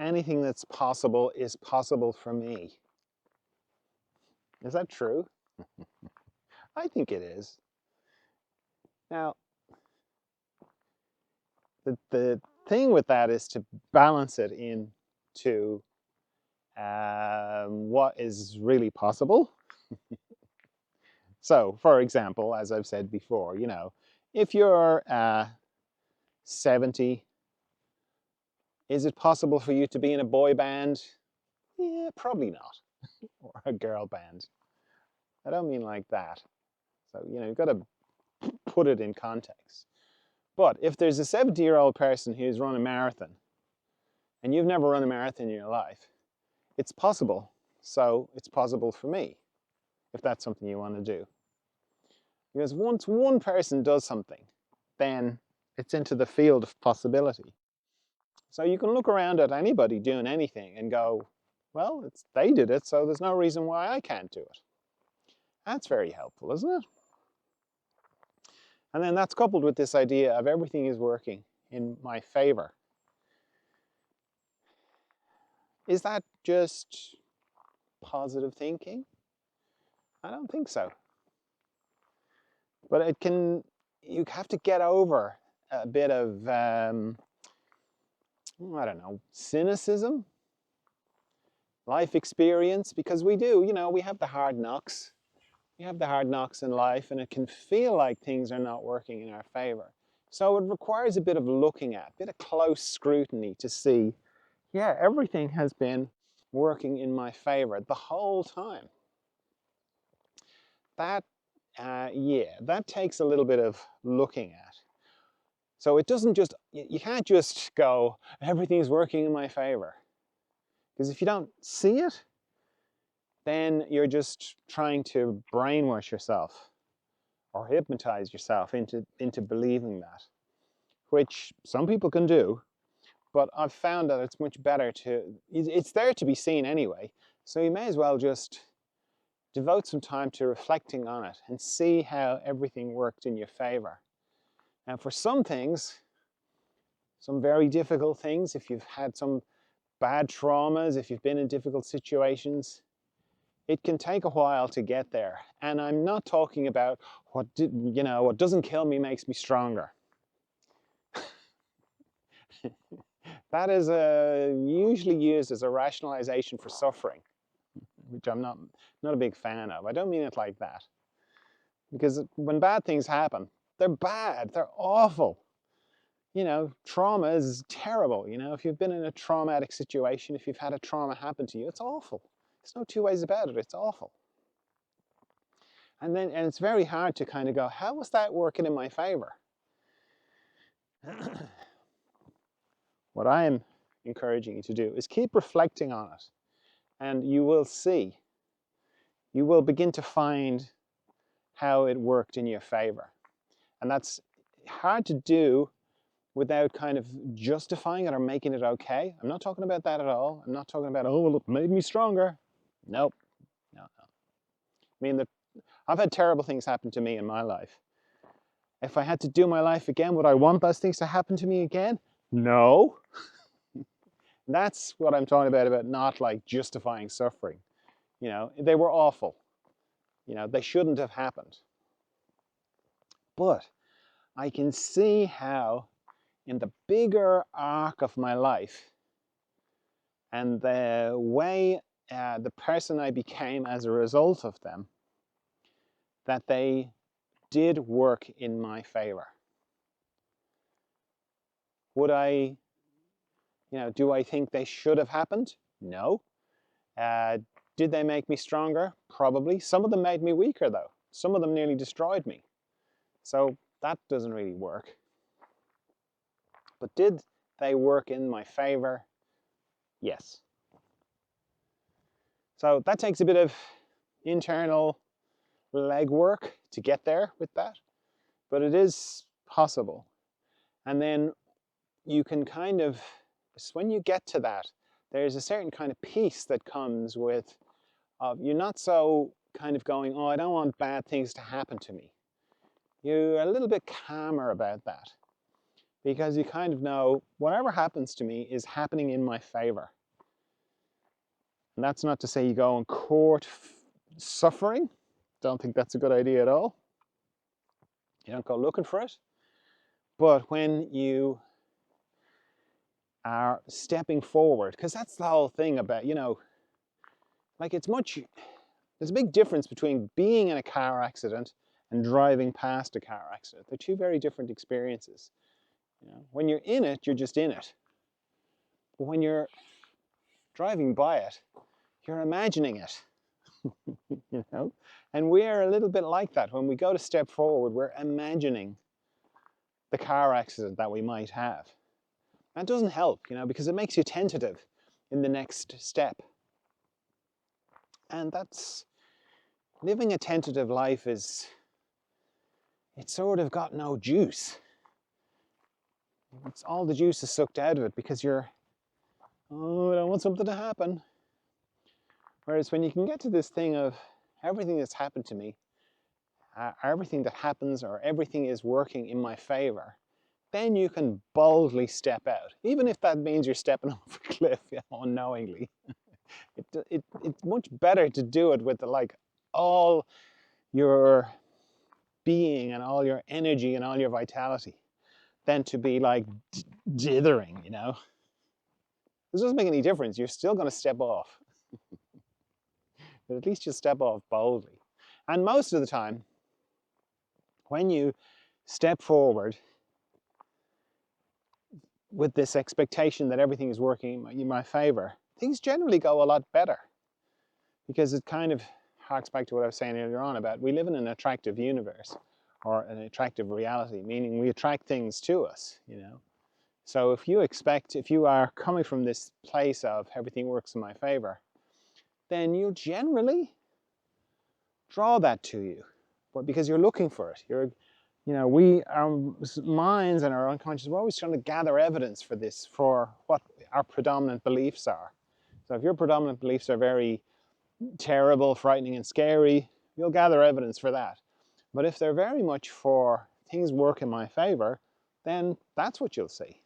anything that's possible is possible for me. Is that true? I think it is. Now, the thing with that is to balance it into what is really possible. So, for example, as I've said before, if you're 70, is it possible for you to be in a boy band? Yeah, probably not. Or a girl band. I don't mean like that. So, you've got to put it in context. But if there's a 70-year-old person who's run a marathon and you've never run a marathon in your life, it's possible. So it's possible for me, if that's something you want to do. Because once one person does something, then it's into the field of possibility. So you can look around at anybody doing anything and go, well, they did it, so there's no reason why I can't do it. That's very helpful, isn't it? And then that's coupled with this idea of everything is working in my favor. Is that just positive thinking? I don't think so. But you have to get over a bit of, I don't know, cynicism, life experience, because we do, we have the hard knocks. We have the hard knocks in life, and it can feel like things are not working in our favor. So it requires a bit of looking at, a bit of close scrutiny to see, yeah, everything has been working in my favor the whole time. That, that takes a little bit of looking at. So it doesn't just, you can't just go, everything's working in my favor. Because if you don't see it, then you're just trying to brainwash yourself or hypnotize yourself into believing that, which some people can do, but I've found that it's much better it's there to be seen anyway, so you may as well just devote some time to reflecting on it and see how everything worked in your favor. And for some things, some very difficult things, if you've had some bad traumas, if you've been in difficult situations, it can take a while to get there. And I'm not talking about what doesn't kill me makes me stronger. That is usually used as a rationalization for suffering, which I'm not a big fan of. I don't mean it like that. Because when bad things happen, they're bad, they're awful. Trauma is terrible. If you've been in a traumatic situation, if you've had a trauma happen to you, it's awful. There's no two ways about it, it's awful. And it's very hard to kind of go, how was that working in my favor? What I am encouraging you to do is keep reflecting on it, and you will see, you will begin to find how it worked in your favor. And that's hard to do without kind of justifying it or making it okay. I'm not talking about that at all. I'm not talking about, oh, well, it made me stronger. Nope. No. I mean, I've had terrible things happen to me in my life. If I had to do my life again, would I want those things to happen to me again? No. That's what I'm talking about not like justifying suffering. They were awful. They shouldn't have happened. But I can see how in the bigger arc of my life and the way the person I became as a result of them, that they did work in my favor. Would I, do I think they should have happened? No. Did they make me stronger? Probably. Some of them made me weaker though. Some of them nearly destroyed me. So that doesn't really work. But did they work in my favor? Yes. So that takes a bit of internal legwork to get there with that, but it is possible. And then you can kind of, when you get to that, there's a certain kind of peace that comes with, you're not so kind of going, oh, I don't want bad things to happen to me. You're a little bit calmer about that. because you kind of know whatever happens to me is happening in my favor. And that's not to say you go and court suffering. Don't think that's a good idea at all. You don't go looking for it. But when you are stepping forward, because that's the whole thing about, you know, like there's a big difference between being in a car accident and driving past a car accident. They're two very different experiences. You know, when you're in it, you're just in it. But when you're driving by it, you're imagining it. You know, and we're a little bit like that. When we go to step forward, we're imagining the car accident that we might have. That doesn't help, you know, because it makes you tentative in the next step. And that's, living a tentative life it's sort of got no juice. It's all the juice is sucked out of it because you're, oh, I don't want something to happen. Whereas when you can get to this thing of everything that's happened to me, everything that happens or everything is working in my favor, then you can boldly step out, even if that means you're stepping off a cliff, you know, unknowingly. It's much better to do it with like all your being and all your energy and all your vitality than to be like dithering, you know. This doesn't make any difference. You're still going to step off. But at least you step off boldly. And most of the time, when you step forward with this expectation that everything is working in my favor, things generally go a lot better. Because it kind of harks back to what I was saying earlier on about we live in an attractive universe or an attractive reality, meaning we attract things to us, you know. So if you are coming from this place of everything works in my favor, then you generally draw that to you, but because you're looking for it. Our minds and our unconscious, we're always trying to gather evidence for this, for what our predominant beliefs are. So if your predominant beliefs are very terrible, frightening, and scary, you'll gather evidence for that. But if they're very much for things work in my favor, then that's what you'll see.